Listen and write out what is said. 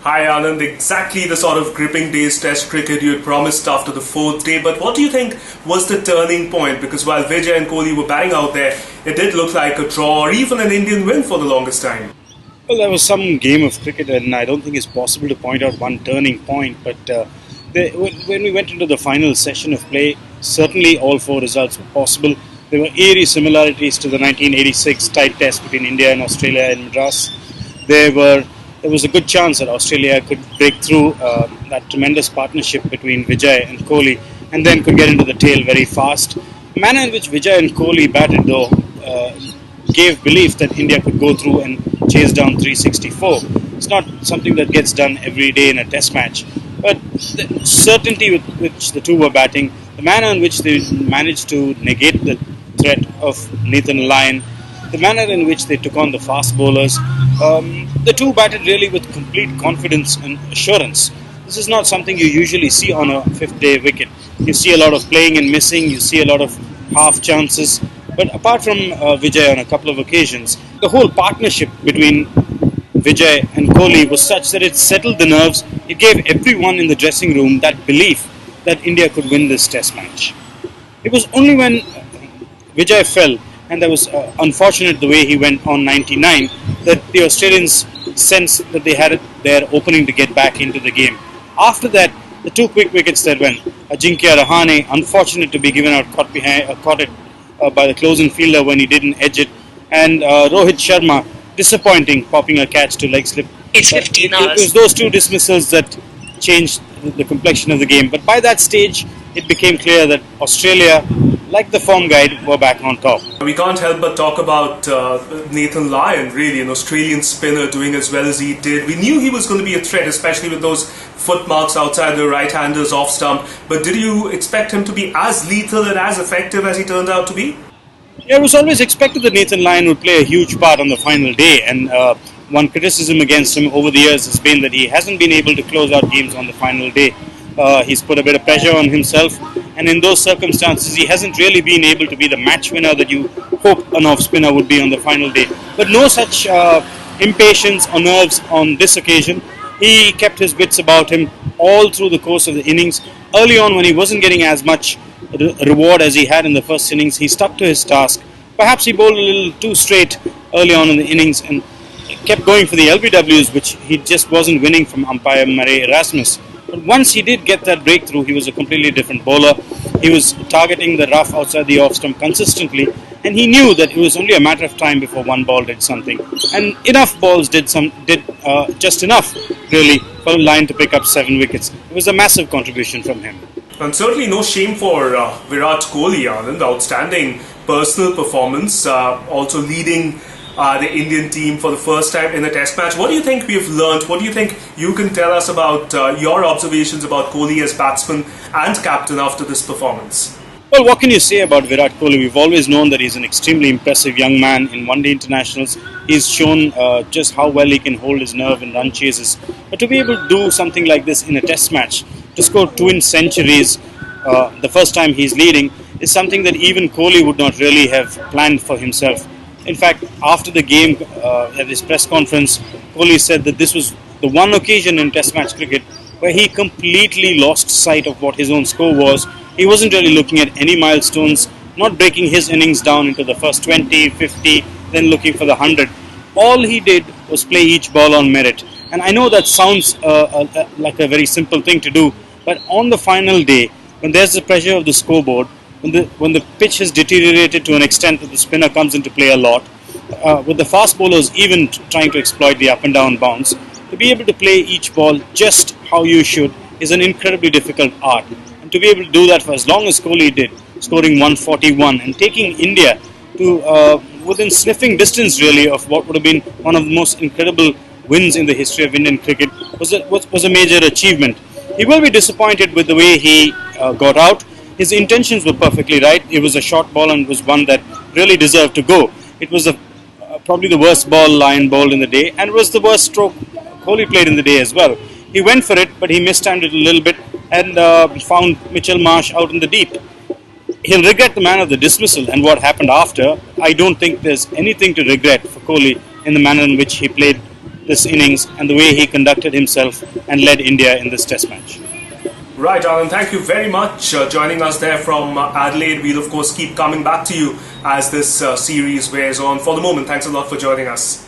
Hi Anand, exactly the sort of gripping day's test cricket you had promised after the fourth day, but what do you think was the turning point? Because while Vijay and Kohli were batting out there, it did look like a draw or even an Indian win for the longest time. Well, there was some game of cricket, and I don't think it's possible to point out one turning point, but when we went into the final session of play, certainly all four results were possible. There were eerie similarities to the 1986 tied test between India and Australia in Madras. There was a good chance that Australia could break through that tremendous partnership between Vijay and Kohli and then could get into the tail very fast. The manner in which Vijay and Kohli batted, though, gave belief that India could go through and chase down 364. It's not something that gets done every day in a test match, but the certainty with which the two were batting, the manner in which they managed to negate the threat of Lyon, the manner in which they took on the fast bowlers, the two batted really with complete confidence and assurance. This is not something you usually see on a fifth-day wicket. You see a lot of playing and missing, you see a lot of half chances, but apart from Vijay on a couple of occasions, the whole partnership between Vijay and Kohli was such that it settled the nerves. It gave everyone in the dressing room that belief that India could win this test match. It was only when Vijay fell, and that was unfortunate the way he went on 99, that the Australians sensed that they had their opening to get back into the game. After that, the two quick wickets that went, Ajinkya Rahane, unfortunate to be given out, caught it by the closing fielder when he didn't edge it, and Rohit Sharma, disappointing, popping a catch to leg slip. It was those two dismissals that changed the complexion of the game. But by that stage, it became clear that Australia, like the form guide, were back on top. We can't help but talk about Nathan Lyon, really, an Australian spinner doing as well as he did. We knew he was going to be a threat, especially with those footmarks outside the right-handers off stump. But did you expect him to be as lethal and as effective as he turned out to be? Yeah, it was always expected that Nathan Lyon would play a huge part on the final day, and one criticism against him over the years has been that he hasn't been able to close out games on the final day. He's put a bit of pressure on himself, and in those circumstances he hasn't really been able to be the match winner that you hope an off-spinner would be on the final day. But no such impatience or nerves on this occasion. He kept his wits about him all through the course of the innings. Early on, when he wasn't getting as much reward as he had in the first innings, he stuck to his task. Perhaps he bowled a little too straight early on in the innings and kept going for the LBWs, which he just wasn't winning from umpire Murray Erasmus. But once he did get that breakthrough, he was a completely different bowler. He was targeting the rough outside the off stump consistently, and he knew that it was only a matter of time before one ball did something. And enough balls did just enough, really, for Lyon to pick up 7 wickets. It was a massive contribution from him. And certainly no shame for Virat Kohli, Anand. Outstanding personal performance, also leading the Indian team for the first time in a test match. What do you think we've learned? What do you think you can tell us about your observations about Kohli as batsman and captain after this performance? Well, what can you say about Virat Kohli? We've always known that he's an extremely impressive young man in one-day internationals. He's shown just how well he can hold his nerve in run chases. But to be able to do something like this in a test match, to score twin centuries the first time he's leading, is something that even Kohli would not really have planned for himself. In fact, after the game, at his press conference, Kohli said that this was the one occasion in test match cricket where he completely lost sight of what his own score was. He wasn't really looking at any milestones, not breaking his innings down into the first 20, 50, then looking for the 100. All he did was play each ball on merit. And I know that sounds like a very simple thing to do, but on the final day, when there's the pressure of the scoreboard, when the pitch has deteriorated to an extent that the spinner comes into play a lot, with the fast bowlers even trying to exploit the up and down bounce, to be able to play each ball just how you should is an incredibly difficult art. And to be able to do that for as long as Kohli did, scoring 141 and taking India to within sniffing distance really of what would have been one of the most incredible wins in the history of Indian cricket, was a major achievement. He will be disappointed with the way he got out. His intentions were perfectly right. It was a short ball and was one that really deserved to go. It was probably the worst ball Lyon bowled in the day, and was the worst stroke Kohli played in the day as well. He went for it, but he mistimed it a little bit and found Mitchell Marsh out in the deep. He'll regret the man of the dismissal and what happened after. I don't think there's anything to regret for Kohli in the manner in which he played this innings and the way he conducted himself and led India in this Test match. Right, Anand, thank you very much joining us there from Adelaide. We'll of course keep coming back to you as this series wears on. For the moment, thanks a lot for joining us.